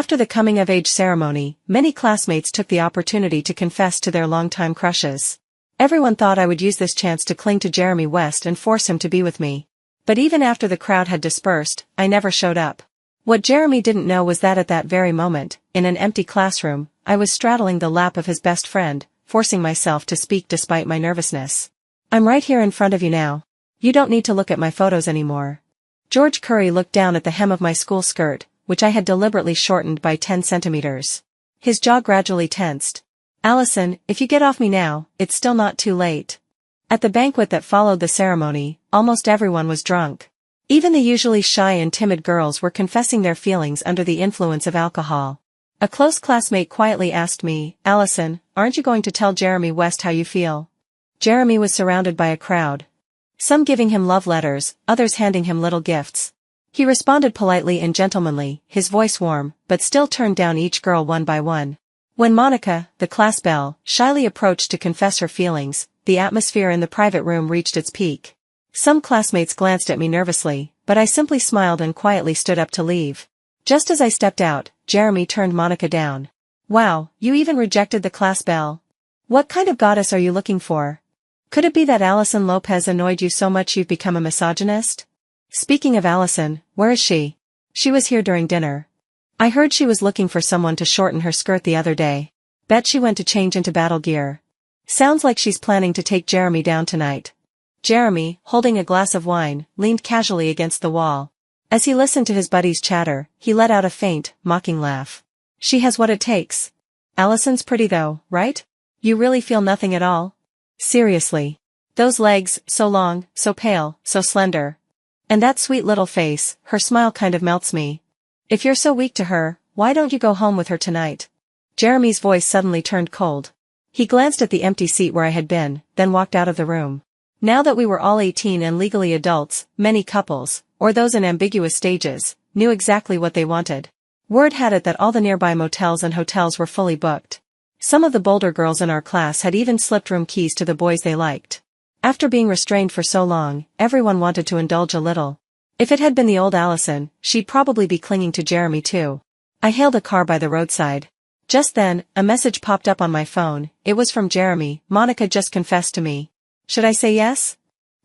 After the coming-of-age ceremony, many classmates took the opportunity to confess to their longtime crushes. Everyone thought I would use this chance to cling to Jeremy West and force him to be with me. But even after the crowd had dispersed, I never showed up. What Jeremy didn't know was that at that very moment, in an empty classroom, I was straddling the lap of his best friend, forcing myself to speak despite my nervousness. "I'm right here in front of you now. You don't need to look at my photos anymore." George Curry looked down at the hem of my school skirt, which I had deliberately shortened by 10 centimeters. His jaw gradually tensed. "Allison, if you get off me now, it's still not too late." At the banquet that followed the ceremony, almost everyone was drunk. Even the usually shy and timid girls were confessing their feelings under the influence of alcohol. A close classmate quietly asked me, "Allison, aren't you going to tell Jeremy West how you feel?" Jeremy was surrounded by a crowd. Some giving him love letters, others handing him little gifts. He responded politely and gentlemanly, his voice warm, but still turned down each girl one by one. When Monica, the class belle, shyly approached to confess her feelings, the atmosphere in the private room reached its peak. Some classmates glanced at me nervously, but I simply smiled and quietly stood up to leave. Just as I stepped out, Jeremy turned Monica down. "Wow, you even rejected the class belle? What kind of goddess are you looking for? Could it be that Allison Lopez annoyed you so much you've become a misogynist?" "Speaking of Allison, where is she?" "She was here during dinner. I heard she was looking for someone to shorten her skirt the other day. Bet she went to change into battle gear. Sounds like she's planning to take Jeremy down tonight." Jeremy, holding a glass of wine, leaned casually against the wall. As he listened to his buddy's chatter, he let out a faint, mocking laugh. "She has what it takes. Allison's pretty though, right? You really feel nothing at all? Seriously. Those legs, so long, so pale, so slender. And that sweet little face, her smile kind of melts me. If you're so weak to her, why don't you go home with her tonight?" Jeremy's voice suddenly turned cold. He glanced at the empty seat where I had been, then walked out of the room. Now that we were all 18 and legally adults, many couples, or those in ambiguous stages, knew exactly what they wanted. Word had it that all the nearby motels and hotels were fully booked. Some of the bolder girls in our class had even slipped room keys to the boys they liked. After being restrained for so long, everyone wanted to indulge a little. If it had been the old Allison, she'd probably be clinging to Jeremy too. I hailed a car by the roadside. Just then, a message popped up on my phone. It was from Jeremy. "Monica just confessed to me. Should I say yes?"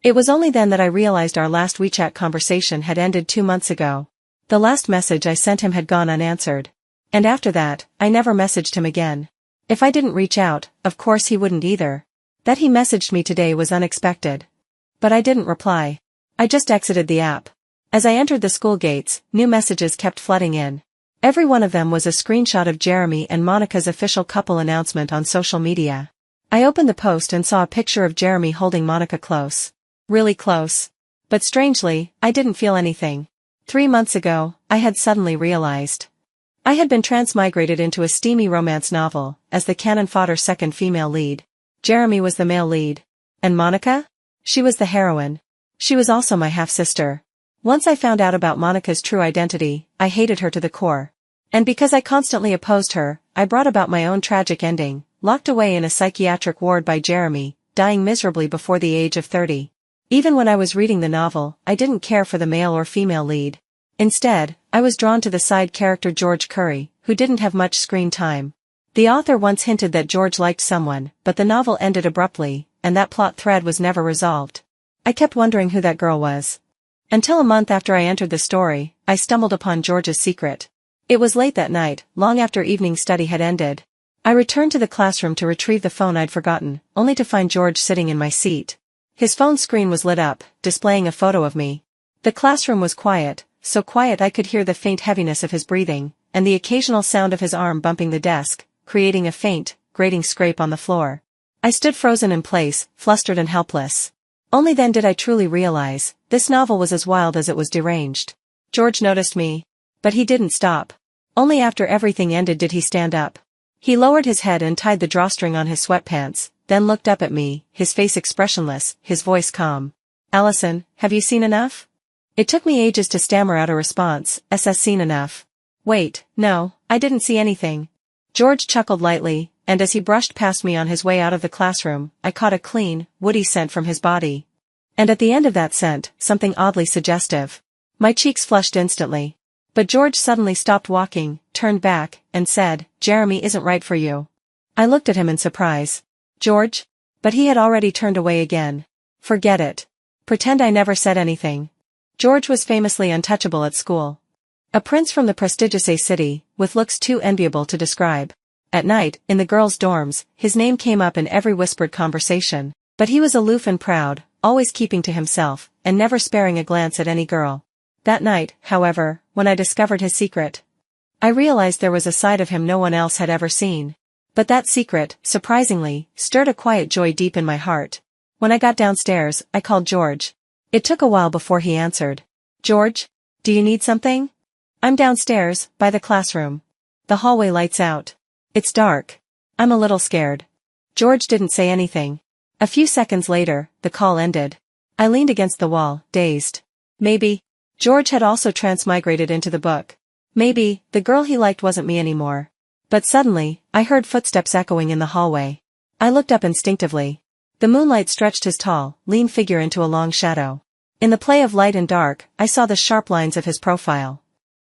It was only then that I realized our last WeChat conversation had ended 2 months ago. The last message I sent him had gone unanswered. And after that, I never messaged him again. If I didn't reach out, of course he wouldn't either. That he messaged me today was unexpected. But I didn't reply. I just exited the app. As I entered the school gates, new messages kept flooding in. Every one of them was a screenshot of Jeremy and Monica's official couple announcement on social media. I opened the post and saw a picture of Jeremy holding Monica close. Really close. But strangely, I didn't feel anything. 3 months ago, I had suddenly realized. I had been transmigrated into a steamy romance novel, as the cannon fodder second female lead. Jeremy was the male lead. And Monica? She was the heroine. She was also my half-sister. Once I found out about Monica's true identity, I hated her to the core. And because I constantly opposed her, I brought about my own tragic ending, locked away in a psychiatric ward by Jeremy, dying miserably before the age of 30. Even when I was reading the novel, I didn't care for the male or female lead. Instead, I was drawn to the side character George Curry, who didn't have much screen time. The author once hinted that George liked someone, but the novel ended abruptly, and that plot thread was never resolved. I kept wondering who that girl was. Until a month after I entered the story, I stumbled upon George's secret. It was late that night, long after evening study had ended. I returned to the classroom to retrieve the phone I'd forgotten, only to find George sitting in my seat. His phone screen was lit up, displaying a photo of me. The classroom was quiet, so quiet I could hear the faint heaviness of his breathing, and the occasional sound of his arm bumping the desk, creating a faint, grating scrape on the floor. I stood frozen in place, flustered and helpless. Only then did I truly realize, this novel was as wild as it was deranged. George noticed me. But he didn't stop. Only after everything ended did he stand up. He lowered his head and tied the drawstring on his sweatpants, then looked up at me, his face expressionless, his voice calm. "Allison, have you seen enough?" It took me ages to stammer out a response. Seen enough? Wait, no, I didn't see anything. George chuckled lightly, and as he brushed past me on his way out of the classroom, I caught a clean, woody scent from his body. And at the end of that scent, something oddly suggestive. My cheeks flushed instantly. But George suddenly stopped walking, turned back, and said, "Jeremy isn't right for you." I looked at him in surprise. "George?" But he had already turned away again. "Forget it. Pretend I never said anything." George was famously untouchable at school. A prince from the prestigious A city, with looks too enviable to describe. At night, in the girls' dorms, his name came up in every whispered conversation, but he was aloof and proud, always keeping to himself, and never sparing a glance at any girl. That night, however, when I discovered his secret, I realized there was a side of him no one else had ever seen. But that secret, surprisingly, stirred a quiet joy deep in my heart. When I got downstairs, I called George. It took a while before he answered. "George? Do you need something?" "I'm downstairs, by the classroom. The hallway lights out. It's dark. I'm a little scared." George didn't say anything. A few seconds later, the call ended. I leaned against the wall, dazed. Maybe George had also transmigrated into the book. Maybe the girl he liked wasn't me anymore. But suddenly, I heard footsteps echoing in the hallway. I looked up instinctively. The moonlight stretched his tall, lean figure into a long shadow. In the play of light and dark, I saw the sharp lines of his profile.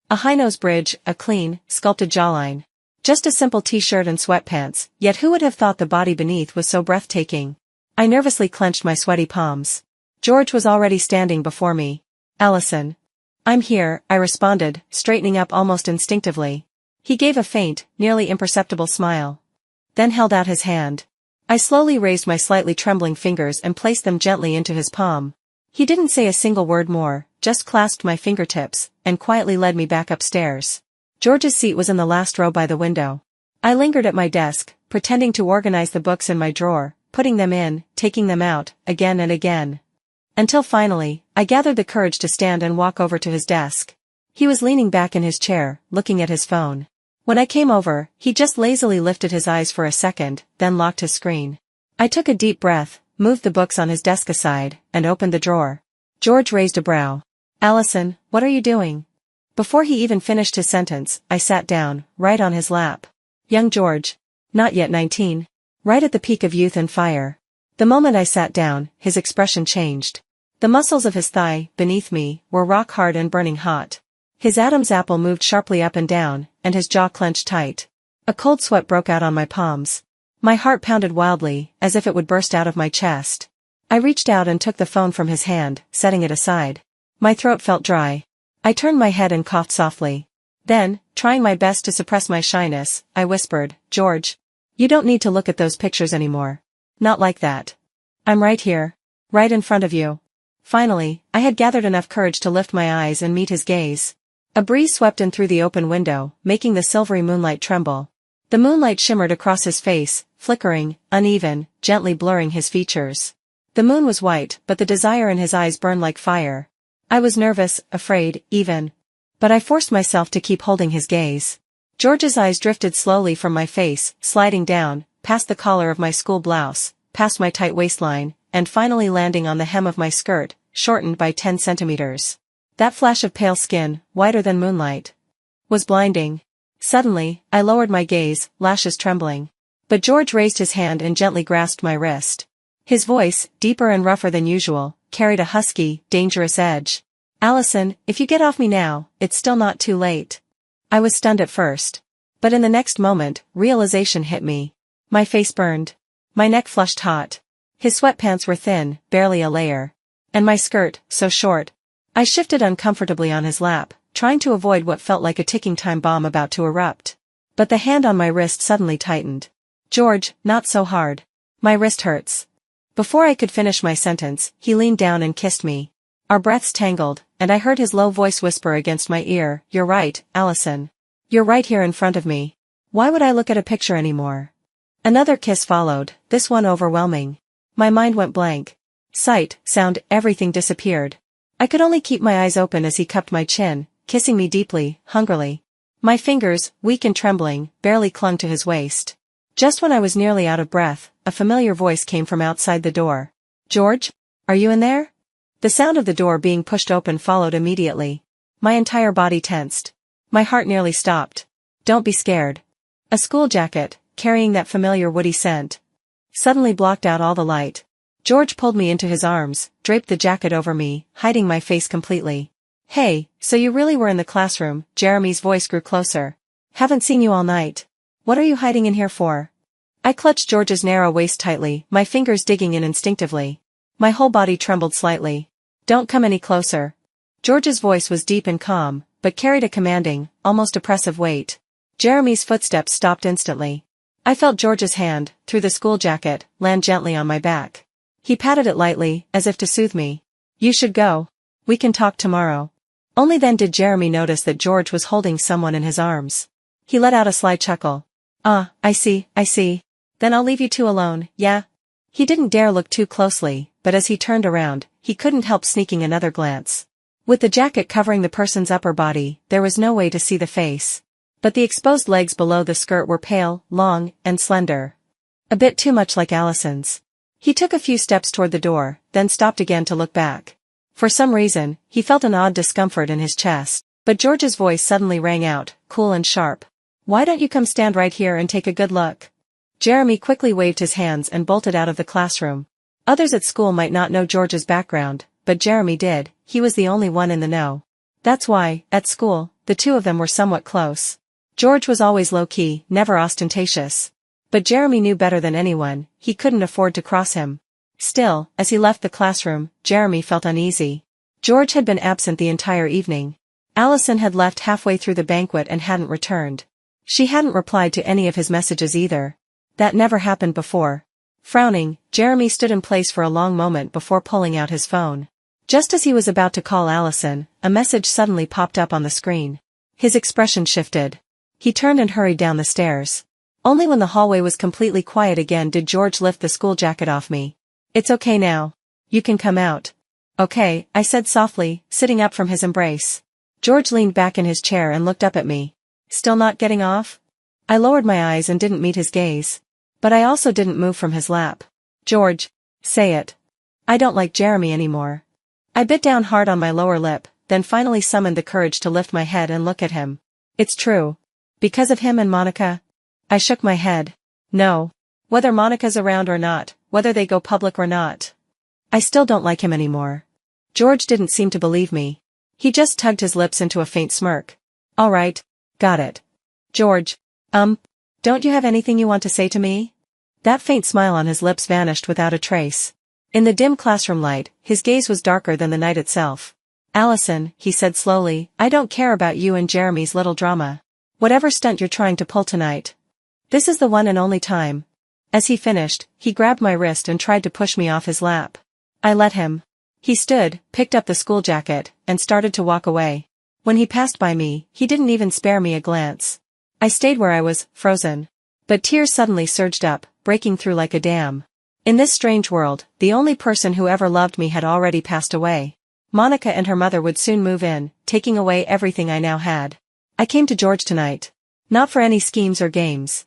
A high-nose bridge, a clean, sculpted jawline. Just a simple t-shirt and sweatpants, yet who would have thought the body beneath was so breathtaking? I nervously clenched my sweaty palms. George was already standing before me. "Allison." "I'm here," I responded, straightening up almost instinctively. He gave a faint, nearly imperceptible smile. Then held out his hand. I slowly raised my slightly trembling fingers and placed them gently into his palm. He didn't say a single word more, just clasped my fingertips, and quietly led me back upstairs. George's seat was in the last row by the window. I lingered at my desk, pretending to organize the books in my drawer, putting them in, taking them out, again and again. Until finally, I gathered the courage to stand and walk over to his desk. He was leaning back in his chair, looking at his phone. When I came over, he just lazily lifted his eyes for a second, then locked his screen. I took a deep breath, moved the books on his desk aside, and opened the drawer. George raised a brow. "Allison, what are you doing?" Before he even finished his sentence, I sat down, right on his lap. Young George. Not yet 19. Right at the peak of youth and fire. The moment I sat down, his expression changed. The muscles of his thigh, beneath me, were rock hard and burning hot. His Adam's apple moved sharply up and down, and his jaw clenched tight. A cold sweat broke out on my palms. My heart pounded wildly, as if it would burst out of my chest. I reached out and took the phone from his hand, setting it aside. My throat felt dry. I turned my head and coughed softly. Then, trying my best to suppress my shyness, I whispered, "George, you don't need to look at those pictures anymore. Not like that. I'm right here. Right in front of you." Finally, I had gathered enough courage to lift my eyes and meet his gaze. A breeze swept in through the open window, making the silvery moonlight tremble. The moonlight shimmered across his face, flickering, uneven, gently blurring his features. The moon was white, but the desire in his eyes burned like fire. I was nervous, afraid, even. But I forced myself to keep holding his gaze. George's eyes drifted slowly from my face, sliding down, past the collar of my school blouse, past my tight waistline, and finally landing on the hem of my skirt, shortened by 10 centimeters. That flash of pale skin, whiter than moonlight, was blinding. Suddenly, I lowered my gaze, lashes trembling. But George raised his hand and gently grasped my wrist. His voice, deeper and rougher than usual, carried a husky, dangerous edge. "Allison, if you get off me now, it's still not too late." I was stunned at first. But in the next moment, realization hit me. My face burned. My neck flushed hot. His sweatpants were thin, barely a layer. And my skirt, so short. I shifted uncomfortably on his lap, trying to avoid what felt like a ticking time bomb about to erupt. But the hand on my wrist suddenly tightened. "George, not so hard. My wrist hurts." Before I could finish my sentence, he leaned down and kissed me. Our breaths tangled, and I heard his low voice whisper against my ear, "You're right, Allison. You're right here in front of me. Why would I look at a picture anymore?" Another kiss followed, this one overwhelming. My mind went blank. Sight, sound, everything disappeared. I could only keep my eyes open as he cupped my chin, kissing me deeply, hungrily. My fingers, weak and trembling, barely clung to his waist. Just when I was nearly out of breath, a familiar voice came from outside the door. "George? Are you in there?" The sound of the door being pushed open followed immediately. My entire body tensed. My heart nearly stopped. "Don't be scared." A school jacket, carrying that familiar woody scent, suddenly blocked out all the light. George pulled me into his arms, draped the jacket over me, hiding my face completely. Hey, so you really were in the classroom, Jeremy's voice grew closer. Haven't seen you all night. What are you hiding in here for? I clutched George's narrow waist tightly, my fingers digging in instinctively. My whole body trembled slightly. Don't come any closer. George's voice was deep and calm, but carried a commanding, almost oppressive weight. Jeremy's footsteps stopped instantly. I felt George's hand, through the school jacket, land gently on my back. He patted it lightly, as if to soothe me. You should go. We can talk tomorrow. Only then did Jeremy notice that George was holding someone in his arms. He let out a sly chuckle. Ah, I see. Then I'll leave you two alone, yeah? He didn't dare look too closely, but as he turned around, he couldn't help sneaking another glance. With the jacket covering the person's upper body, there was no way to see the face. But the exposed legs below the skirt were pale, long, and slender. A bit too much like Allison's. He took a few steps toward the door, then stopped again to look back. For some reason, he felt an odd discomfort in his chest, but George's voice suddenly rang out, cool and sharp. Why don't you come stand right here and take a good look? Jeremy quickly waved his hands and bolted out of the classroom. Others at school might not know George's background, but Jeremy did. He was the only one in the know. That's why, at school, the two of them were somewhat close. George was always low-key, never ostentatious. But Jeremy knew better than anyone, he couldn't afford to cross him. Still, as he left the classroom, Jeremy felt uneasy. George had been absent the entire evening. Allison had left halfway through the banquet and hadn't returned. She hadn't replied to any of his messages either. That never happened before. Frowning, Jeremy stood in place for a long moment before pulling out his phone. Just as he was about to call Allison, a message suddenly popped up on the screen. His expression shifted. He turned and hurried down the stairs. Only when the hallway was completely quiet again did George lift the school jacket off me. It's okay now. You can come out. Okay, I said softly, sitting up from his embrace. George leaned back in his chair and looked up at me. Still not getting off? I lowered my eyes and didn't meet his gaze. But I also didn't move from his lap. George. Say it. I don't like Jeremy anymore. I bit down hard on my lower lip, then finally summoned the courage to lift my head and look at him. It's true. Because of him and Monica? I shook my head. No. Whether Monica's around or not, whether they go public or not. I still don't like him anymore. George didn't seem to believe me. He just tugged his lips into a faint smirk. All right. Got it. George. Don't you have anything you want to say to me? That faint smile on his lips vanished without a trace. In the dim classroom light, his gaze was darker than the night itself. Allison, he said slowly, I don't care about you and Jeremy's little drama. Whatever stunt you're trying to pull tonight. This is the one and only time. As he finished, he grabbed my wrist and tried to push me off his lap. I let him. He stood, picked up the school jacket, and started to walk away. When he passed by me, he didn't even spare me a glance. I stayed where I was, frozen. But tears suddenly surged up, breaking through like a dam. In this strange world, the only person who ever loved me had already passed away. Monica and her mother would soon move in, taking away everything I now had. I came to George tonight. Not for any schemes or games.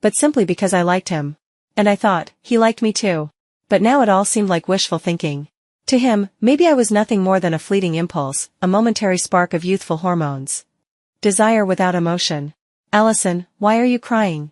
But simply because I liked him. And I thought, he liked me too. But now it all seemed like wishful thinking. To him, maybe I was nothing more than a fleeting impulse, a momentary spark of youthful hormones. Desire without emotion. Allison, why are you crying?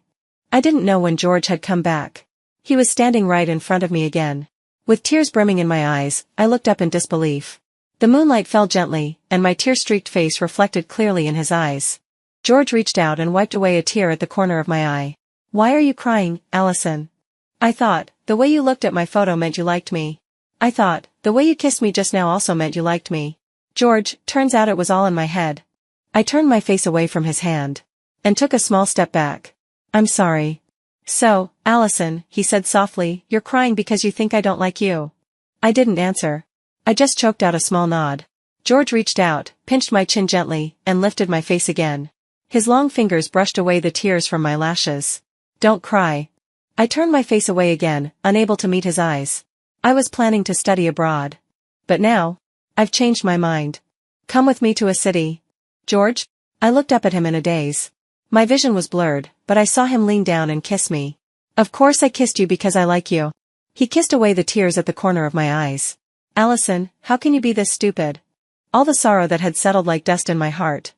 I didn't know when George had come back. He was standing right in front of me again. With tears brimming in my eyes, I looked up in disbelief. The moonlight fell gently, and my tear-streaked face reflected clearly in his eyes. George reached out and wiped away a tear at the corner of my eye. Why are you crying, Allison? I thought, the way you looked at my photo meant you liked me. I thought, the way you kissed me just now also meant you liked me. George, turns out it was all in my head. I turned my face away from his hand. And took a small step back. I'm sorry. So, Allison, he said softly, you're crying because you think I don't like you. I didn't answer. I just choked out a small nod. George reached out, pinched my chin gently, and lifted my face again. His long fingers brushed away the tears from my lashes. Don't cry. I turned my face away again, unable to meet his eyes. I was planning to study abroad. But now, I've changed my mind. Come with me to a city. George? I looked up at him in a daze. My vision was blurred, but I saw him lean down and kiss me. Of course I kissed you because I like you. He kissed away the tears at the corner of my eyes. Allison, how can you be this stupid? All the sorrow that had settled like dust in my heart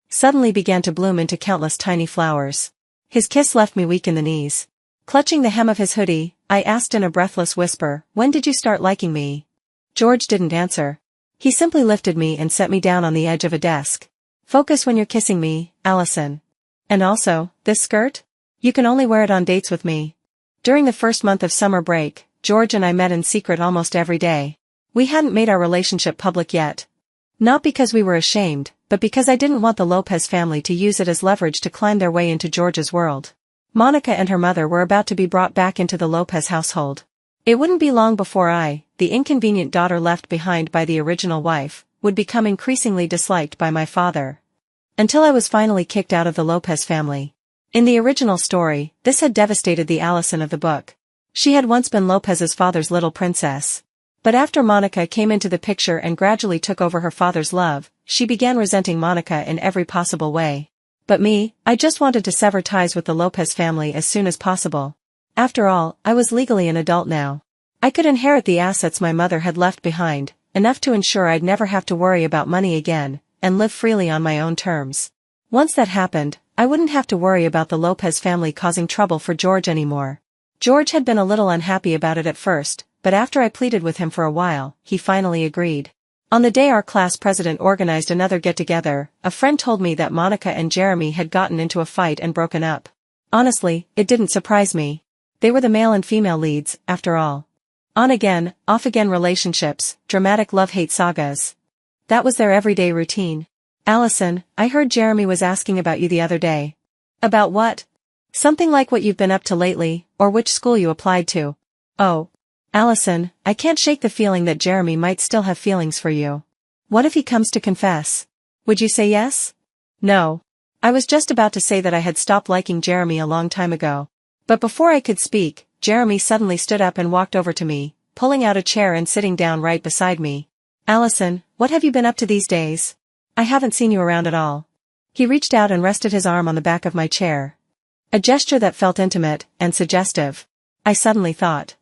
suddenly began to bloom into countless tiny flowers. His kiss left me weak in the knees. Clutching the hem of his hoodie, I asked in a breathless whisper, when did you start liking me? George didn't answer. He simply lifted me and set me down on the edge of a desk. Focus when you're kissing me, Allison. And also, this skirt? You can only wear it on dates with me. During the first month of summer break, George and I met in secret almost every day. We hadn't made our relationship public yet. Not because we were ashamed, but because I didn't want the Lopez family to use it as leverage to climb their way into George's world. Monica and her mother were about to be brought back into the Lopez household. It wouldn't be long before I, the inconvenient daughter left behind by the original wife, would become increasingly disliked by my father. Until I was finally kicked out of the Lopez family. In the original story, this had devastated the Allison of the book. She had once been Lopez's father's little princess. But after Monica came into the picture and gradually took over her father's love, she began resenting Monica in every possible way. But me, I just wanted to sever ties with the Lopez family as soon as possible. After all, I was legally an adult now. I could inherit the assets my mother had left behind, enough to ensure I'd never have to worry about money again, and live freely on my own terms. Once that happened, I wouldn't have to worry about the Lopez family causing trouble for George anymore. George had been a little unhappy about it at first, but after I pleaded with him for a while, he finally agreed. On the day our class president organized another get-together, a friend told me that Monica and Jeremy had gotten into a fight and broken up. Honestly, it didn't surprise me. They were the male and female leads, after all. On-again, off-again relationships, dramatic love-hate sagas. That was their everyday routine. Allison, I heard Jeremy was asking about you the other day. About what? Something like what you've been up to lately, or which school you applied to. Oh. Allison, I can't shake the feeling that Jeremy might still have feelings for you. What if he comes to confess? Would you say yes? No. I was just about to say that I had stopped liking Jeremy a long time ago. But before I could speak, Jeremy suddenly stood up and walked over to me, pulling out a chair and sitting down right beside me. Allison, what have you been up to these days? I haven't seen you around at all. He reached out and rested his arm on the back of my chair. A gesture that felt intimate and suggestive. I suddenly thought.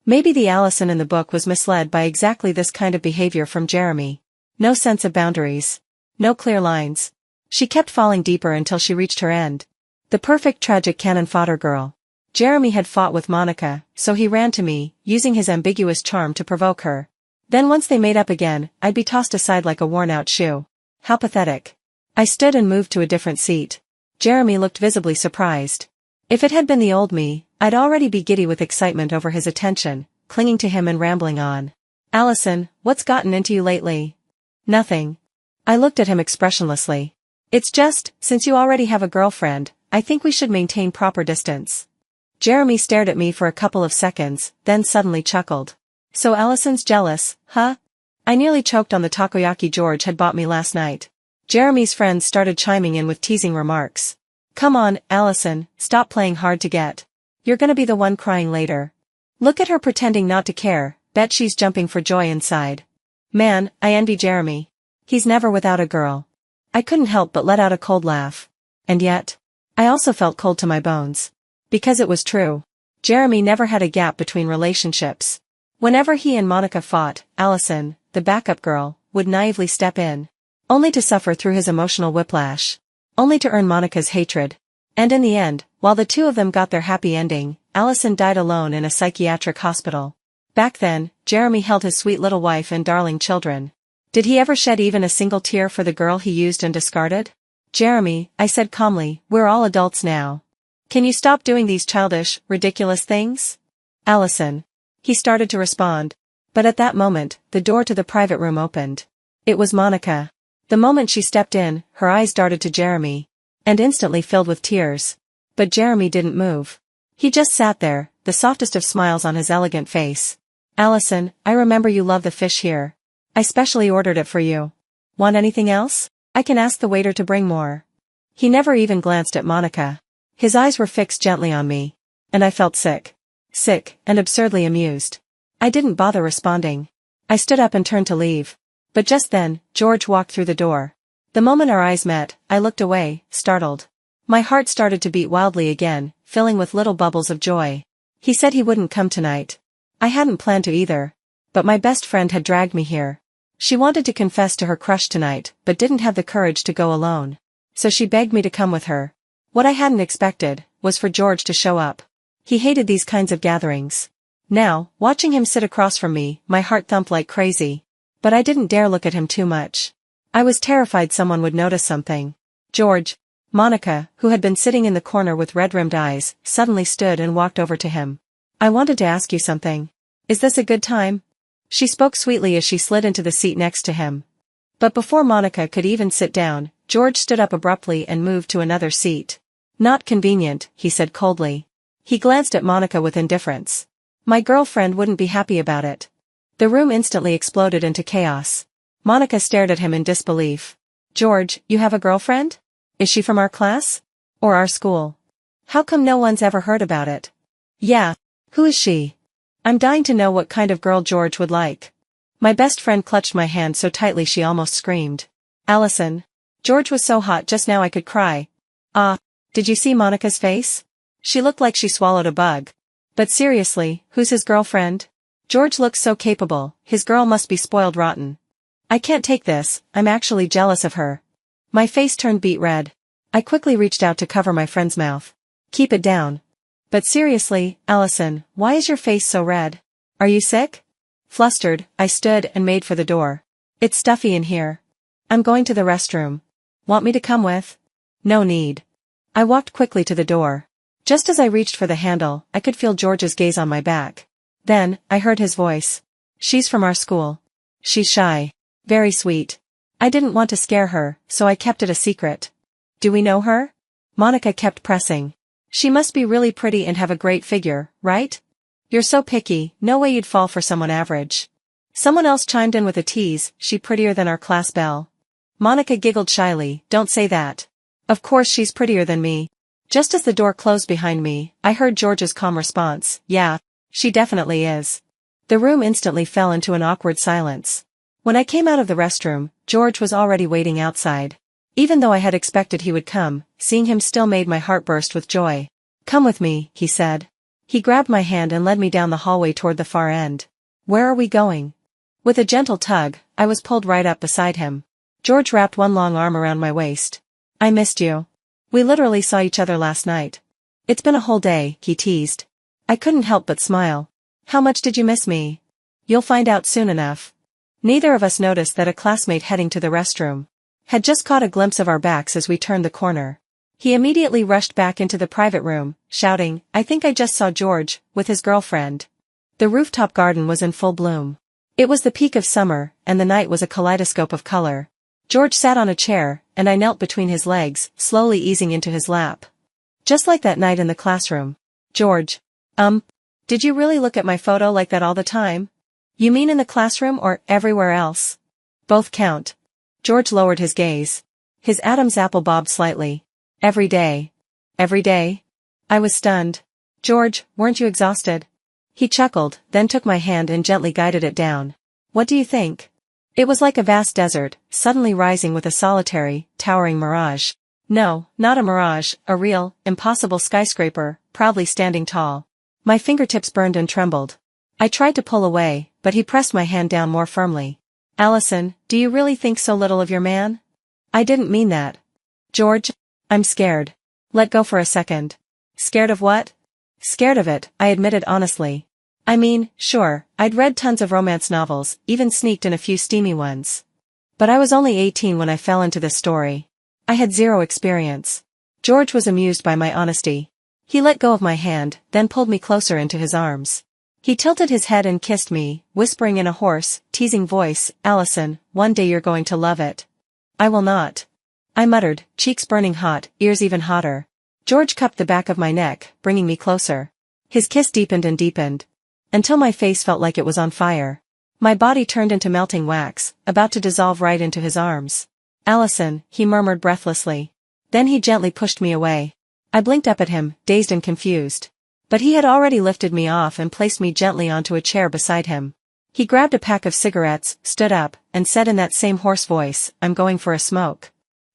Maybe the Allison in the book was misled by exactly this kind of behavior from Jeremy. No sense of boundaries. No clear lines. She kept falling deeper until she reached her end. The perfect tragic cannon fodder girl. Jeremy had fought with Monica, so he ran to me, using his ambiguous charm to provoke her. Then once they made up again, I'd be tossed aside like a worn-out shoe. How pathetic. I stood and moved to a different seat. Jeremy looked visibly surprised. If it had been the old me, I'd already be giddy with excitement over his attention, clinging to him and rambling on. Allison, what's gotten into you lately? Nothing. I looked at him expressionlessly. It's just, since you already have a girlfriend, I think we should maintain proper distance. Jeremy stared at me for a couple of seconds, then suddenly chuckled. So Allison's jealous, huh? I nearly choked on the takoyaki George had bought me last night. Jeremy's friends started chiming in with teasing remarks. Come on, Allison, stop playing hard to get. You're gonna be the one crying later. Look at her pretending not to care, bet she's jumping for joy inside. Man, I envy Jeremy. He's never without a girl. I couldn't help but let out a cold laugh. And yet, I also felt cold to my bones. Because it was true. Jeremy never had a gap between relationships. Whenever he and Monica fought, Allison, the backup girl, would naively step in. Only to suffer through his emotional whiplash. Only to earn Monica's hatred. And in the end, while the two of them got their happy ending, Allison died alone in a psychiatric hospital. Back then, Jeremy held his sweet little wife and darling children. Did he ever shed even a single tear for the girl he used and discarded? Jeremy, I said calmly, we're all adults now. Can you stop doing these childish, ridiculous things? Allison. He started to respond. But at that moment, the door to the private room opened. It was Monica. The moment she stepped in, her eyes darted to Jeremy. And instantly filled with tears. But Jeremy didn't move. He just sat there, the softest of smiles on his elegant face. Allison, I remember you love the fish here. I specially ordered it for you. Want anything else? I can ask the waiter to bring more. He never even glanced at Monica. His eyes were fixed gently on me. And I felt sick. Sick, and absurdly amused. I didn't bother responding. I stood up and turned to leave. But just then, George walked through the door. The moment our eyes met, I looked away, startled. My heart started to beat wildly again, filling with little bubbles of joy. He said he wouldn't come tonight. I hadn't planned to either. But my best friend had dragged me here. She wanted to confess to her crush tonight, but didn't have the courage to go alone. So she begged me to come with her. What I hadn't expected, was for George to show up. He hated these kinds of gatherings. Now, watching him sit across from me, my heart thumped like crazy. but I didn't dare look at him too much. I was terrified someone would notice something. George. Monica, who had been sitting in the corner with red-rimmed eyes, suddenly stood and walked over to him. I wanted to ask you something. Is this a good time? She spoke sweetly as she slid into the seat next to him. But before Monica could even sit down, George stood up abruptly and moved to another seat. Not convenient, he said coldly. He glanced at Monica with indifference. My girlfriend wouldn't be happy about it. The room instantly exploded into chaos. Monica stared at him in disbelief. George, you have a girlfriend? Is she from our class? Or our school? How come no one's ever heard about it? Yeah. Who is she? I'm dying to know what kind of girl George would like. My best friend clutched my hand so tightly she almost screamed. Allison. George was so hot just now I could cry. Ah, did you see Monica's face? She looked like she swallowed a bug. But seriously, who's his girlfriend? George looks so capable, his girl must be spoiled rotten. I can't take this, I'm actually jealous of her. My face turned beet red. I quickly reached out to cover my friend's mouth. Keep it down. But seriously, Allison, why is your face so red? Are you sick? Flustered, I stood and made for the door. It's stuffy in here. I'm going to the restroom. Want me to come with? No need. I walked quickly to the door. Just as I reached for the handle, I could feel George's gaze on my back. Then, I heard his voice. She's from our school. She's shy. Very sweet. I didn't want to scare her, so I kept it a secret. Do we know her? Monica kept pressing. She must be really pretty and have a great figure, right? You're so picky, no way you'd fall for someone average. Someone else chimed in with a tease, she prettier than our class belle. Monica giggled shyly, don't say that. Of course she's prettier than me. Just as the door closed behind me, I heard George's calm response, yeah, she definitely is. The room instantly fell into an awkward silence. When I came out of the restroom, George was already waiting outside. Even though I had expected he would come, seeing him still made my heart burst with joy. Come with me, he said. He grabbed my hand and led me down the hallway toward the far end. Where are we going? With a gentle tug, I was pulled right up beside him. George wrapped one long arm around my waist. I missed you. We literally saw each other last night. It's been a whole day, he teased. I couldn't help but smile. How much did you miss me? You'll find out soon enough. Neither of us noticed that a classmate heading to the restroom had just caught a glimpse of our backs as we turned the corner. He immediately rushed back into the private room, shouting, I think I just saw George, with his girlfriend. The rooftop garden was in full bloom. It was the peak of summer, and the night was a kaleidoscope of color. George sat on a chair, and I knelt between his legs, slowly easing into his lap. Just like that night in the classroom. George. Did you really look at my photo like that all the time? You mean in the classroom or everywhere else? Both count. George lowered his gaze. His Adam's apple bobbed slightly. Every day. Every day? I was stunned. George, weren't you exhausted? He chuckled, then took my hand and gently guided it down. What do you think? It was like a vast desert, suddenly rising with a solitary, towering mirage. No, not a mirage, a real, impossible skyscraper, proudly standing tall. My fingertips burned and trembled. I tried to pull away, but he pressed my hand down more firmly. Allison, do you really think so little of your man? I didn't mean that. George, I'm scared. Let go for a second. Scared of what? Scared of it, I admitted honestly. I mean, sure, I'd read tons of romance novels, even sneaked in a few steamy ones. But I was only 18 when I fell into this story. I had zero experience. George was amused by my honesty. He let go of my hand, then pulled me closer into his arms. He tilted his head and kissed me, whispering in a hoarse, teasing voice, Allison, one day you're going to love it. I will not. I muttered, cheeks burning hot, ears even hotter. George cupped the back of my neck, bringing me closer. His kiss deepened and deepened, until my face felt like it was on fire. My body turned into melting wax, about to dissolve right into his arms. Allison, he murmured breathlessly. Then he gently pushed me away. I blinked up at him, dazed and confused. But he had already lifted me off and placed me gently onto a chair beside him. He grabbed a pack of cigarettes, stood up, and said in that same hoarse voice, I'm going for a smoke.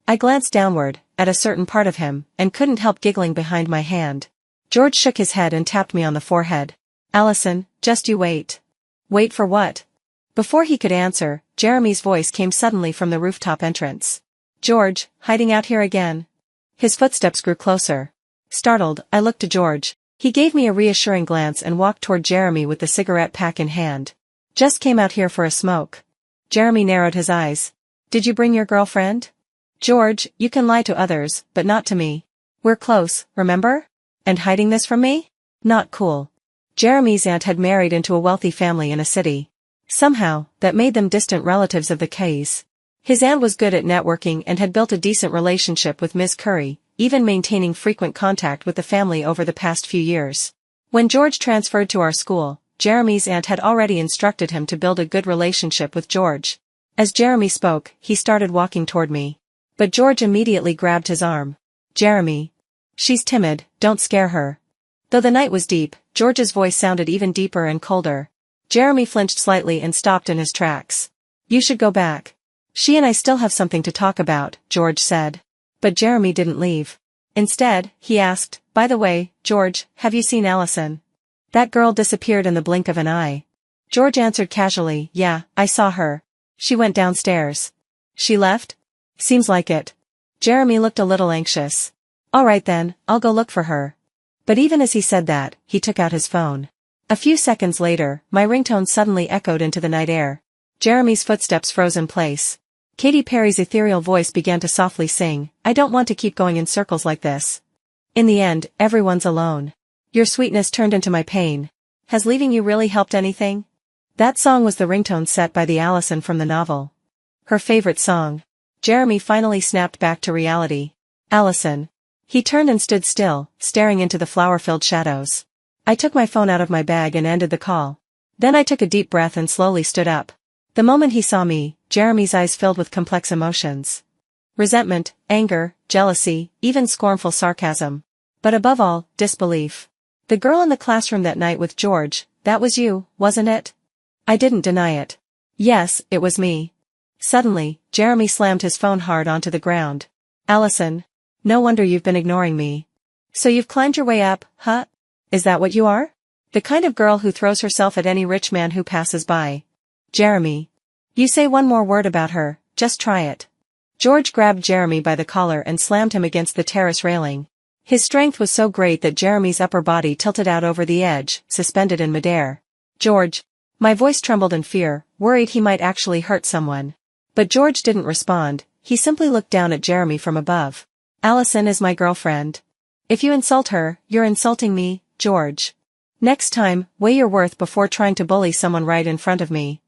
I glanced downward, at a certain part of him, and couldn't help giggling behind my hand. George shook his head and tapped me on the forehead. Allison, just you wait. Wait for what? Before he could answer, Jeremy's voice came suddenly from the rooftop entrance. George, hiding out here again? His footsteps grew closer. Startled, I looked to George. He gave me a reassuring glance and walked toward Jeremy with the cigarette pack in hand. Just came out here for a smoke. Jeremy narrowed his eyes. Did you bring your girlfriend? George, you can lie to others, but not to me. We're close, remember? And hiding this from me? Not cool. Jeremy's aunt had married into a wealthy family in a city. Somehow, that made them distant relatives of the Kays. His aunt was good at networking and had built a decent relationship with Ms. Curry, even maintaining frequent contact with the family over the past few years. When George transferred to our school, Jeremy's aunt had already instructed him to build a good relationship with George. As Jeremy spoke, he started walking toward me. But George immediately grabbed his arm. Jeremy. She's timid, don't scare her. Though the night was deep, George's voice sounded even deeper and colder. Jeremy flinched slightly and stopped in his tracks. You should go back. She and I still have something to talk about, George said. But Jeremy didn't leave. Instead, he asked, by the way, George, have you seen Allison? That girl disappeared in the blink of an eye. George answered casually, yeah, I saw her. She went downstairs. She left? Seems like it. Jeremy looked a little anxious. All right then, I'll go look for her. But even as he said that, he took out his phone. A few seconds later, my ringtone suddenly echoed into the night air. Jeremy's footsteps froze in place. Katy Perry's ethereal voice began to softly sing, I don't want to keep going in circles like this. In the end, everyone's alone. Your sweetness turned into my pain. Has leaving you really helped anything? That song was the ringtone set by the Allison from the novel. Her favorite song. Jeremy finally snapped back to reality. Allison. He turned and stood still, staring into the flower-filled shadows. I took my phone out of my bag and ended the call. Then I took a deep breath and slowly stood up. The moment he saw me, Jeremy's eyes filled with complex emotions. Resentment, anger, jealousy, even scornful sarcasm. But above all, disbelief. The girl in the classroom that night with George, that was you, wasn't it? I didn't deny it. Yes, it was me. Suddenly, Jeremy slammed his phone hard onto the ground. Allison. No wonder you've been ignoring me. So you've climbed your way up, huh? Is that what you are? The kind of girl who throws herself at any rich man who passes by. Jeremy. You say one more word about her, just try it. George grabbed Jeremy by the collar and slammed him against the terrace railing. His strength was so great that Jeremy's upper body tilted out over the edge, suspended in midair. George. My voice trembled in fear, worried he might actually hurt someone. But George didn't respond, he simply looked down at Jeremy from above. Allison is my girlfriend. If you insult her, you're insulting me, George. Next time, weigh your worth before trying to bully someone right in front of me.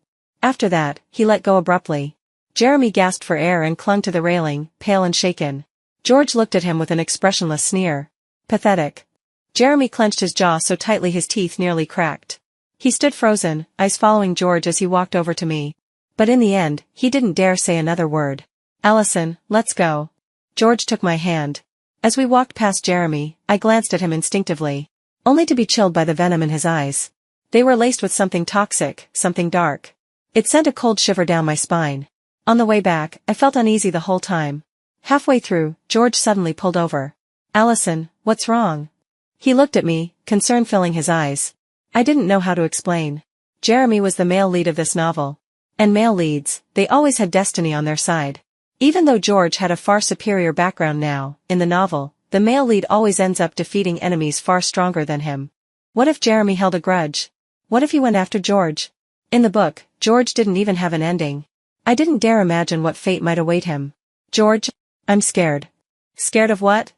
After that, he let go abruptly. Jeremy gasped for air and clung to the railing, pale and shaken. George looked at him with an expressionless sneer. Pathetic. Jeremy clenched his jaw so tightly his teeth nearly cracked. He stood frozen, eyes following George as he walked over to me. But in the end, he didn't dare say another word. Allison, let's go. George took my hand. As we walked past Jeremy, I glanced at him instinctively, only to be chilled by the venom in his eyes. They were laced with something toxic, something dark. It sent a cold shiver down my spine. On the way back, I felt uneasy the whole time. Halfway through, George suddenly pulled over. Allison, what's wrong? He looked at me, concern filling his eyes. I didn't know how to explain. Jeremy was the male lead of this novel. And male leads, they always had destiny on their side. Even though George had a far superior background now, in the novel, the male lead always ends up defeating enemies far stronger than him. What if Jeremy held a grudge? What if he went after George? In the book, George didn't even have an ending. I didn't dare imagine what fate might await him. George, I'm scared. Scared of what?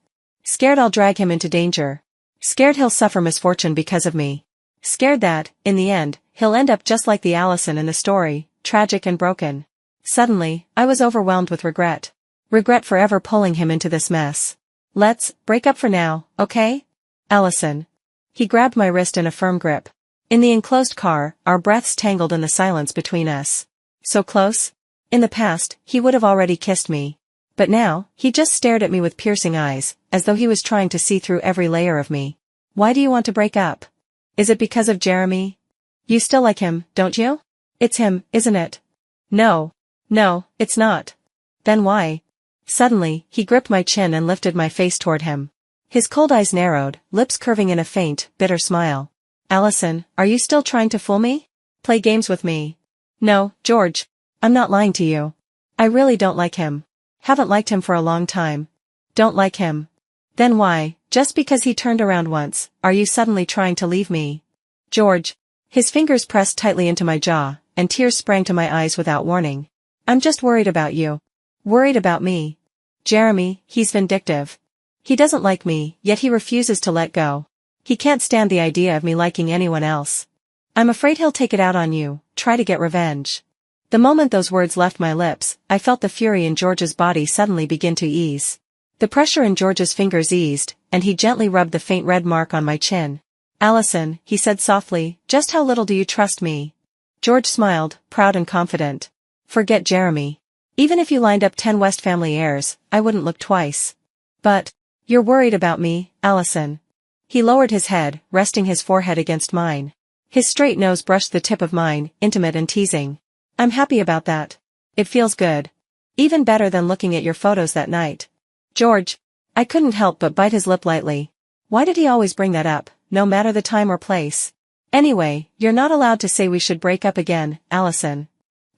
Scared I'll drag him into danger. Scared he'll suffer misfortune because of me. Scared that, in the end, he'll end up just like the Allison in the story, tragic and broken. Suddenly, I was overwhelmed with regret. Regret for ever pulling him into this mess. Let's break up for now, okay? Allison. He grabbed my wrist in a firm grip. In the enclosed car, our breaths tangled in the silence between us. So close? In the past, he would have already kissed me. But now, he just stared at me with piercing eyes, as though he was trying to see through every layer of me. Why do you want to break up? Is it because of Jeremy? You still like him, don't you? It's him, isn't it? No. No, it's not. Then why? Suddenly, he gripped my chin and lifted my face toward him. His cold eyes narrowed, lips curving in a faint, bitter smile. Allison, are you still trying to fool me? Play games with me? No, George. I'm not lying to you. I really don't like him. Haven't liked him for a long time. Don't like him. Then why, just because he turned around once, are you suddenly trying to leave me? George. His fingers pressed tightly into my jaw, and tears sprang to my eyes without warning. I'm just worried about you. Worried about me. Jeremy, he's vindictive. He doesn't like me, yet he refuses to let go. He can't stand the idea of me liking anyone else. I'm afraid he'll take it out on you, try to get revenge. The moment those words left my lips, I felt the fury in George's body suddenly begin to ease. The pressure in George's fingers eased, and he gently rubbed the faint red mark on my chin. Allison, he said softly, just how little do you trust me? George smiled, proud and confident. Forget Jeremy. Even if you lined up 10 West family heirs, I wouldn't look twice. But, you're worried about me, Allison. He lowered his head, resting his forehead against mine. His straight nose brushed the tip of mine, intimate and teasing. I'm happy about that. It feels good. Even better than looking at your photos that night. George. I couldn't help but bite his lip lightly. Why did he always bring that up, no matter the time or place? Anyway, you're not allowed to say we should break up again, Allison.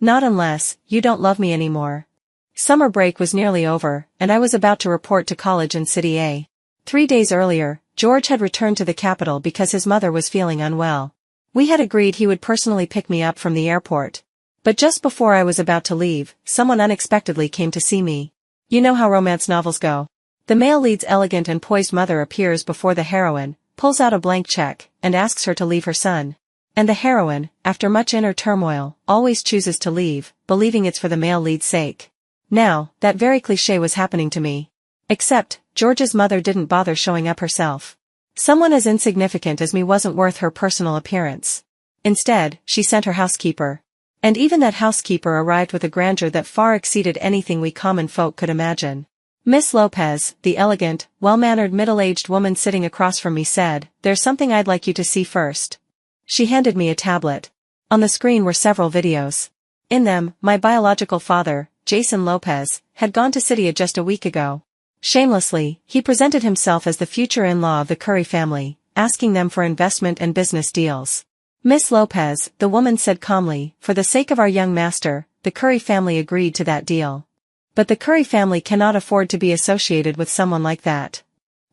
Not unless, you don't love me anymore. Summer break was nearly over, and I was about to report to college in City A. 3 days earlier, George had returned to the capital because his mother was feeling unwell. We had agreed he would personally pick me up from the airport. But just before I was about to leave, someone unexpectedly came to see me. You know how romance novels go. The male lead's elegant and poised mother appears before the heroine, pulls out a blank check, and asks her to leave her son. And the heroine, after much inner turmoil, always chooses to leave, believing it's for the male lead's sake. Now, that very cliché was happening to me. Except, George's mother didn't bother showing up herself. Someone as insignificant as me wasn't worth her personal appearance. Instead, she sent her housekeeper. And even that housekeeper arrived with a grandeur that far exceeded anything we common folk could imagine. Miss Lopez, the elegant, well-mannered middle-aged woman sitting across from me said, "There's something I'd like you to see first." She handed me a tablet. On the screen were several videos. In them, my biological father, Jason Lopez, had gone to City just a week ago. Shamelessly, he presented himself as the future in-law of the Curry family, asking them for investment and business deals. Miss Lopez, the woman said calmly, for the sake of our young master, the Curry family agreed to that deal. But the Curry family cannot afford to be associated with someone like that.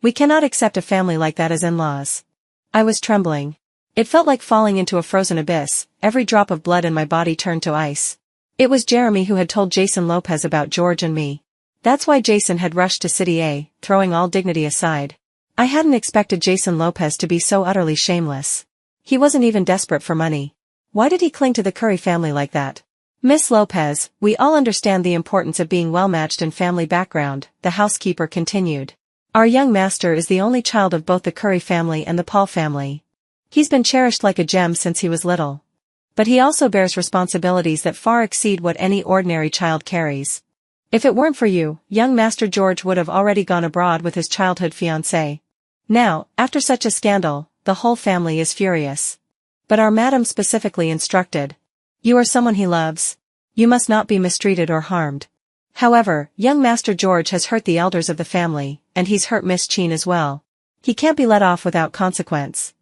We cannot accept a family like that as in-laws. I was trembling. It felt like falling into a frozen abyss, every drop of blood in my body turned to ice. It was Jeremy who had told Jason Lopez about George and me. That's why Jason had rushed to City A, throwing all dignity aside. I hadn't expected Jason Lopez to be so utterly shameless. He wasn't even desperate for money. Why did he cling to the Curry family like that? Miss Lopez, we all understand the importance of being well-matched in family background, the housekeeper continued. Our young master is the only child of both the Curry family and the Paul family. He's been cherished like a gem since he was little. But he also bears responsibilities that far exceed what any ordinary child carries. If it weren't for you, young Master George would have already gone abroad with his childhood fiancée. Now, after such a scandal, the whole family is furious. But our madam specifically instructed. You are someone he loves. You must not be mistreated or harmed. However, young Master George has hurt the elders of the family, and he's hurt Miss Cheen as well. He can't be let off without consequence.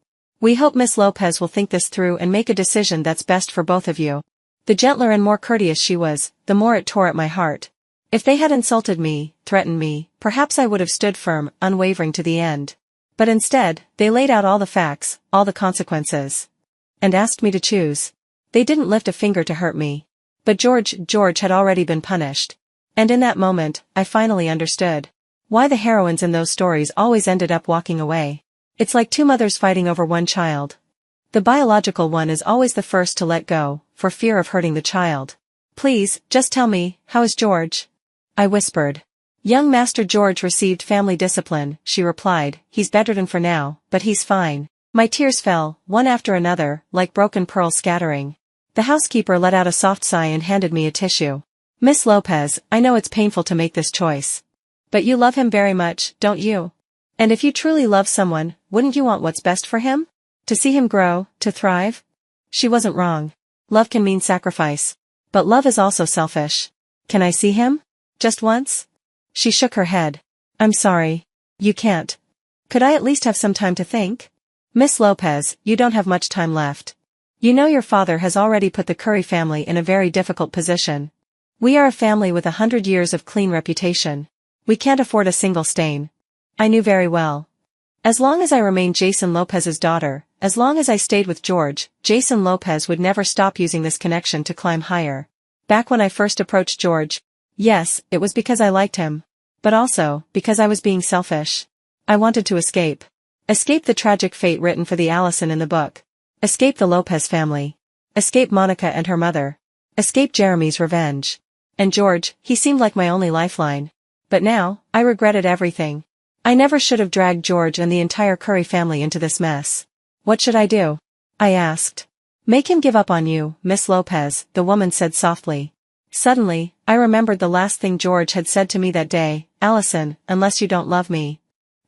We hope Miss Lopez will think this through and make a decision that's best for both of you. The gentler and more courteous she was, the more it tore at my heart. If they had insulted me, threatened me, perhaps I would have stood firm, unwavering to the end. But instead, they laid out all the facts, all the consequences. And asked me to choose. They didn't lift a finger to hurt me. But George had already been punished. And in that moment, I finally understood. Why the heroines in those stories always ended up walking away. It's like two mothers fighting over one child. The biological one is always the first to let go, for fear of hurting the child. Please, just tell me, how is George? I whispered. Young Master George received family discipline, she replied. He's bedridden for now, but he's fine. My tears fell, one after another, like broken pearls scattering. The housekeeper let out a soft sigh and handed me a tissue. Miss Lopez, I know it's painful to make this choice. But you love him very much, don't you? And if you truly love someone, wouldn't you want what's best for him? To see him grow, to thrive? She wasn't wrong. Love can mean sacrifice. But love is also selfish. Can I see him? Just once? She shook her head. I'm sorry. You can't. Could I at least have some time to think? Miss Lopez, you don't have much time left. You know your father has already put the Curry family in a very difficult position. We are a family with 100 years of clean reputation. We can't afford a single stain. I knew very well. As long as I remained Jason Lopez's daughter, as long as I stayed with George, Jason Lopez would never stop using this connection to climb higher. Back when I first approached George, yes, it was because I liked him. But also, because I was being selfish. I wanted to escape. Escape the tragic fate written for the Allison in the book. Escape the Lopez family. Escape Monica and her mother. Escape Jeremy's revenge. And George, he seemed like my only lifeline. But now, I regretted everything. I never should have dragged George and the entire Curry family into this mess. What should I do? I asked. Make him give up on you, Miss Lopez, the woman said softly. Suddenly, I remembered the last thing George had said to me that day, Allison, unless you don't love me.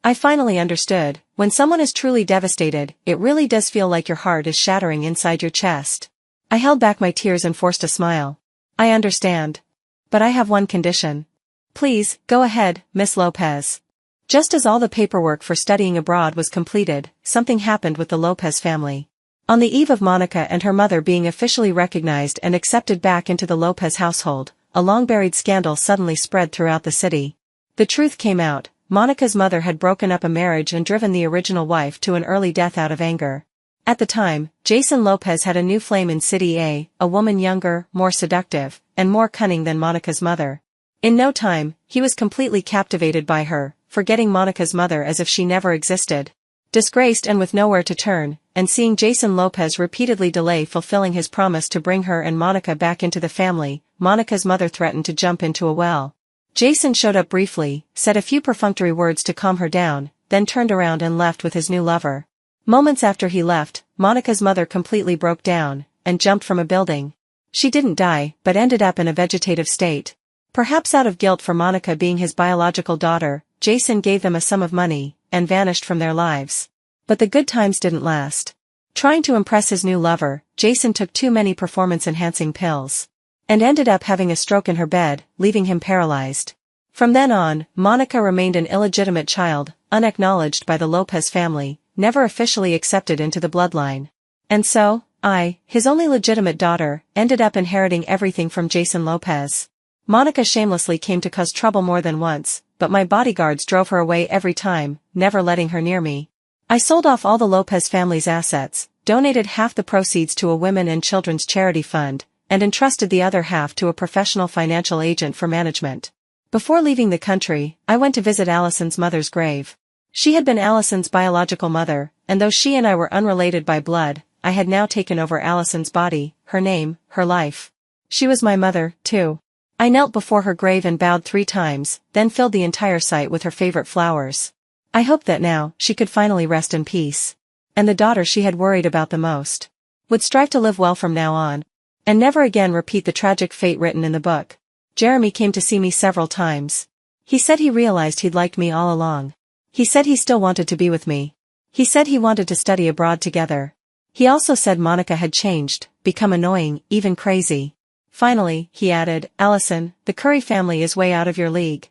I finally understood, when someone is truly devastated, it really does feel like your heart is shattering inside your chest. I held back my tears and forced a smile. I understand. But I have one condition. Please, go ahead, Miss Lopez. Just as all the paperwork for studying abroad was completed, something happened with the Lopez family. On the eve of Monica and her mother being officially recognized and accepted back into the Lopez household, a long-buried scandal suddenly spread throughout the city. The truth came out. Monica's mother had broken up a marriage and driven the original wife to an early death out of anger. At the time, Jason Lopez had a new flame in City a woman younger, more seductive, and more cunning than Monica's mother. In no time, he was completely captivated by her, forgetting Monica's mother as if she never existed. Disgraced and with nowhere to turn, and seeing Jason Lopez repeatedly delay fulfilling his promise to bring her and Monica back into the family, Monica's mother threatened to jump into a well. Jason showed up briefly, said a few perfunctory words to calm her down, then turned around and left with his new lover. Moments after he left, Monica's mother completely broke down, and jumped from a building. She didn't die, but ended up in a vegetative state. Perhaps out of guilt for Monica being his biological daughter, Jason gave them a sum of money, and vanished from their lives. But the good times didn't last. Trying to impress his new lover, Jason took too many performance-enhancing pills. And ended up having a stroke in her bed, leaving him paralyzed. From then on, Monica remained an illegitimate child, unacknowledged by the Lopez family, never officially accepted into the bloodline. And so, I, his only legitimate daughter, ended up inheriting everything from Jason Lopez. Monica shamelessly came to cause trouble more than once, but my bodyguards drove her away every time, never letting her near me. I sold off all the Lopez family's assets, donated half the proceeds to a women and children's charity fund, and entrusted the other half to a professional financial agent for management. Before leaving the country, I went to visit Allison's mother's grave. She had been Allison's biological mother, and though she and I were unrelated by blood, I had now taken over Allison's body, her name, her life. She was my mother, too. I knelt before her grave and bowed 3 times, then filled the entire site with her favorite flowers. I hoped that now, she could finally rest in peace. And the daughter she had worried about the most would strive to live well from now on, and never again repeat the tragic fate written in the book. Jeremy came to see me several times. He said he realized he'd liked me all along. He said he still wanted to be with me. He said he wanted to study abroad together. He also said Monica had changed, become annoying, even crazy. Finally, he added, Allison, the Curry family is way out of your league.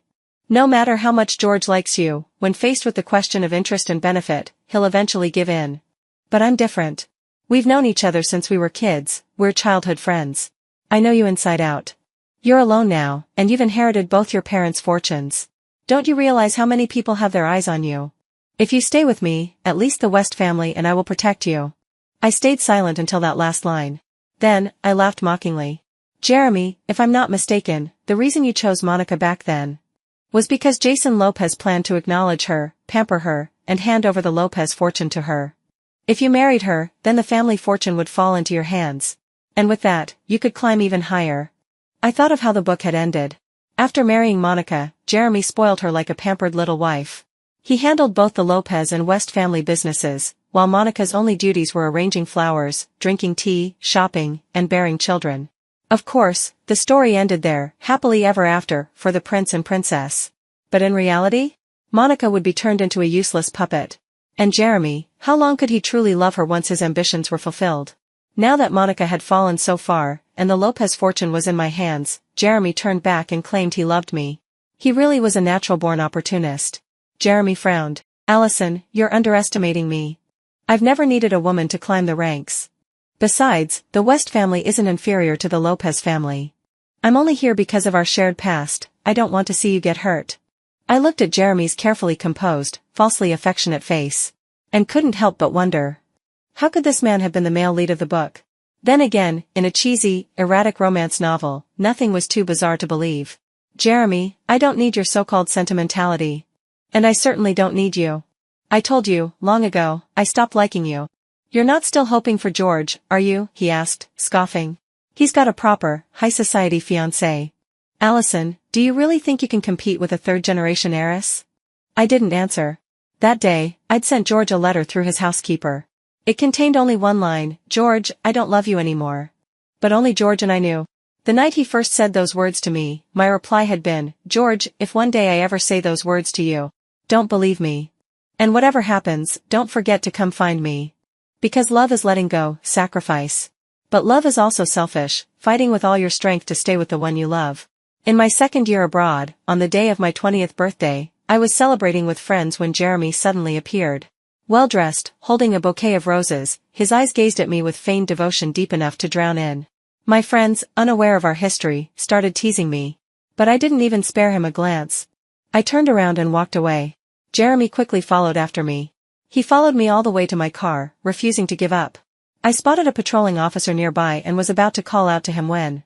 No matter how much George likes you, when faced with the question of interest and benefit, he'll eventually give in. But I'm different. We've known each other since we were kids, we're childhood friends. I know you inside out. You're alone now, and you've inherited both your parents' fortunes. Don't you realize how many people have their eyes on you? If you stay with me, at least the West family and I will protect you. I stayed silent until that last line. Then, I laughed mockingly. Jeremy, if I'm not mistaken, the reason you chose Monica back then was because Jason Lopez planned to acknowledge her, pamper her, and hand over the Lopez fortune to her. If you married her, then the family fortune would fall into your hands. And with that, you could climb even higher. I thought of how the book had ended. After marrying Monica, Jeremy spoiled her like a pampered little wife. He handled both the Lopez and West family businesses, while Monica's only duties were arranging flowers, drinking tea, shopping, and bearing children. Of course, the story ended there, happily ever after, for the prince and princess. But in reality, Monica would be turned into a useless puppet. And Jeremy, how long could he truly love her once his ambitions were fulfilled? Now that Monica had fallen so far, and the Lopez fortune was in my hands, Jeremy turned back and claimed he loved me. He really was a natural-born opportunist. Jeremy frowned. Allison, you're underestimating me. I've never needed a woman to climb the ranks. Besides, the West family isn't inferior to the Lopez family. I'm only here because of our shared past, I don't want to see you get hurt. I looked at Jeremy's carefully composed, falsely affectionate face, and couldn't help but wonder. How could this man have been the male lead of the book? Then again, in a cheesy, erratic romance novel, nothing was too bizarre to believe. Jeremy, I don't need your so-called sentimentality. And I certainly don't need you. I told you, long ago, I stopped liking you. You're not still hoping for George, are you? He asked, scoffing. He's got a proper, high-society fiancé. Allison, do you really think you can compete with a third-generation heiress? I didn't answer. That day, I'd sent George a letter through his housekeeper. It contained only one line, George, I don't love you anymore. But only George and I knew. The night he first said those words to me, my reply had been, George, if one day I ever say those words to you, don't believe me. And whatever happens, don't forget to come find me. Because love is letting go, sacrifice. But love is also selfish, fighting with all your strength to stay with the one you love. In my second year abroad, on the day of my 20th birthday, I was celebrating with friends when Jeremy suddenly appeared. Well-dressed, holding a bouquet of roses, his eyes gazed at me with feigned devotion deep enough to drown in. My friends, unaware of our history, started teasing me. But I didn't even spare him a glance. I turned around and walked away. Jeremy quickly followed after me. He followed me all the way to my car, refusing to give up. I spotted a patrolling officer nearby and was about to call out to him when,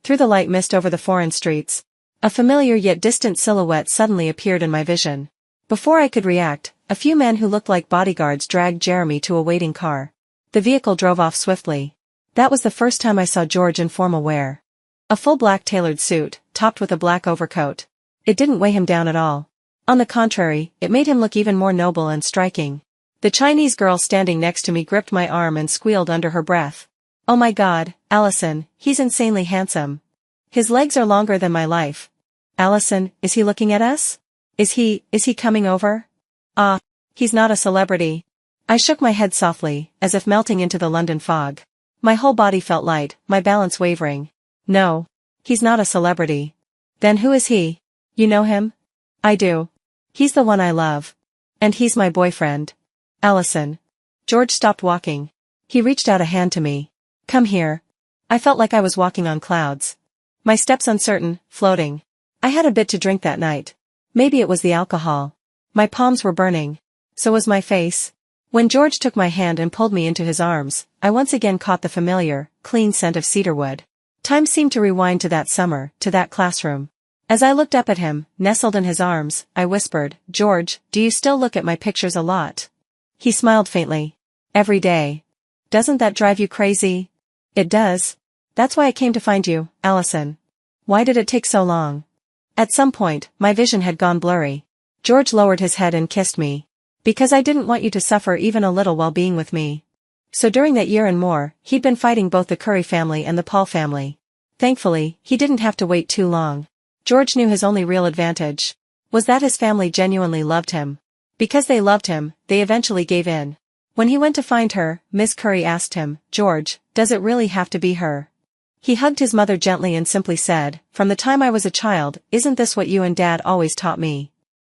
through the light mist over the foreign streets, a familiar yet distant silhouette suddenly appeared in my vision. Before I could react, a few men who looked like bodyguards dragged Jeremy to a waiting car. The vehicle drove off swiftly. That was the first time I saw George in formal wear. A full black tailored suit, topped with a black overcoat. It didn't weigh him down at all. On the contrary, it made him look even more noble and striking. The Chinese girl standing next to me gripped my arm and squealed under her breath. Oh my God, Allison, he's insanely handsome. His legs are longer than my life. Allison, is he looking at us? Is he coming over? Ah, he's not a celebrity. I shook my head softly, as if melting into the London fog. My whole body felt light, my balance wavering. No. He's not a celebrity. Then who is he? You know him? I do. He's the one I love. And he's my boyfriend. Allison. George stopped walking. He reached out a hand to me. Come here. I felt like I was walking on clouds. My steps uncertain, floating. I had a bit to drink that night. Maybe it was the alcohol. My palms were burning. So was my face. When George took my hand and pulled me into his arms, I once again caught the familiar, clean scent of cedarwood. Time seemed to rewind to that summer, to that classroom. As I looked up at him, nestled in his arms, I whispered, George, do you still look at my pictures a lot? He smiled faintly. Every day. Doesn't that drive you crazy? It does. That's why I came to find you, Allison. Why did it take so long? At some point, my vision had gone blurry. George lowered his head and kissed me. Because I didn't want you to suffer even a little while being with me. So during that year and more, he'd been fighting both the Curry family and the Paul family. Thankfully, he didn't have to wait too long. George knew his only real advantage was that his family genuinely loved him. Because they loved him, they eventually gave in. When he went to find her, Miss Curry asked him, George, does it really have to be her? He hugged his mother gently and simply said, from the time I was a child, isn't this what you and Dad always taught me?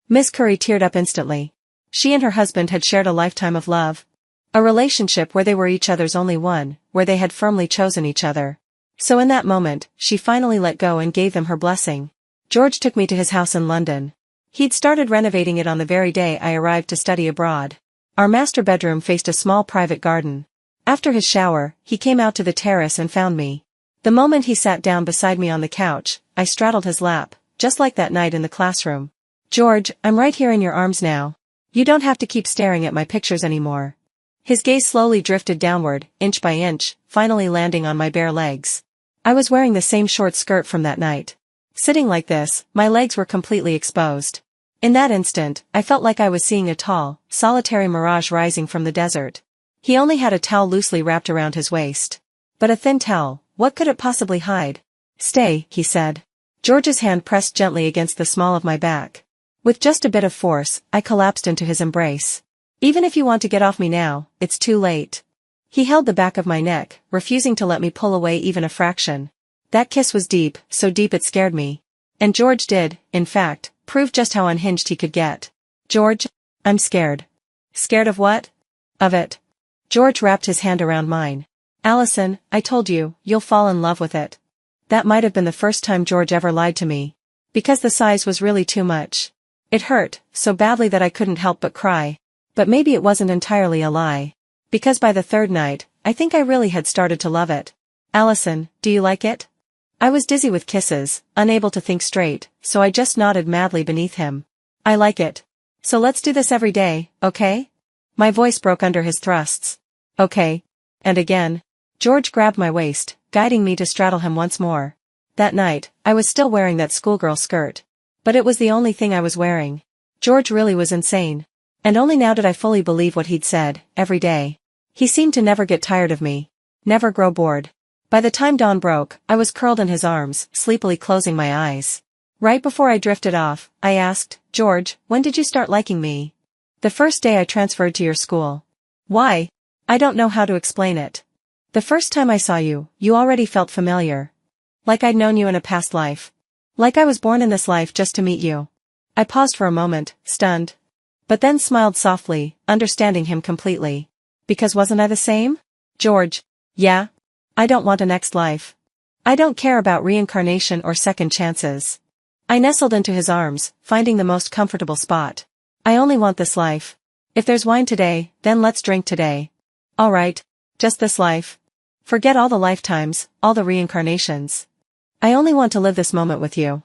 Miss Curry teared up instantly. She and her husband had shared a lifetime of love. A relationship where they were each other's only one, where they had firmly chosen each other. So in that moment, she finally let go and gave them her blessing. George took me to his house in London. He'd started renovating it on the very day I arrived to study abroad. Our master bedroom faced a small private garden. After his shower, he came out to the terrace and found me. The moment he sat down beside me on the couch, I straddled his lap, just like that night in the classroom. George, I'm right here in your arms now. You don't have to keep staring at my pictures anymore. His gaze slowly drifted downward, inch by inch, finally landing on my bare legs. I was wearing the same short skirt from that night. Sitting like this, my legs were completely exposed. In that instant, I felt like I was seeing a tall, solitary mirage rising from the desert. He only had a towel loosely wrapped around his waist. But a thin towel, what could it possibly hide? Stay, he said. George's hand pressed gently against the small of my back. With just a bit of force, I collapsed into his embrace. Even if you want to get off me now, it's too late. He held the back of my neck, refusing to let me pull away even a fraction. That kiss was deep, so deep it scared me. And George did, in fact, prove just how unhinged he could get. George, I'm scared. Scared of what? Of it. George wrapped his hand around mine. Allison, I told you, you'll fall in love with it. That might have been the first time George ever lied to me. Because the size was really too much. It hurt, so badly that I couldn't help but cry. But maybe it wasn't entirely a lie. Because by the third night, I think I really had started to love it. Allison, do you like it? I was dizzy with kisses, unable to think straight, so I just nodded madly beneath him. I like it. So let's do this every day, okay? My voice broke under his thrusts. Okay. And again. George grabbed my waist, guiding me to straddle him once more. That night, I was still wearing that schoolgirl skirt. But it was the only thing I was wearing. George really was insane. And only now did I fully believe what he'd said, every day. He seemed to never get tired of me. Never grow bored. By the time dawn broke, I was curled in his arms, sleepily closing my eyes. Right before I drifted off, I asked, George, when did you start liking me? The first day I transferred to your school. Why? I don't know how to explain it. The first time I saw you, you already felt familiar. Like I'd known you in a past life. Like I was born in this life just to meet you. I paused for a moment, stunned. But then smiled softly, understanding him completely. Because wasn't I the same? George. Yeah. I don't want a next life. I don't care about reincarnation or second chances. I nestled into his arms, finding the most comfortable spot. I only want this life. If there's wine today, then let's drink today. All right. Just this life. Forget all the lifetimes, all the reincarnations. I only want to live this moment with you.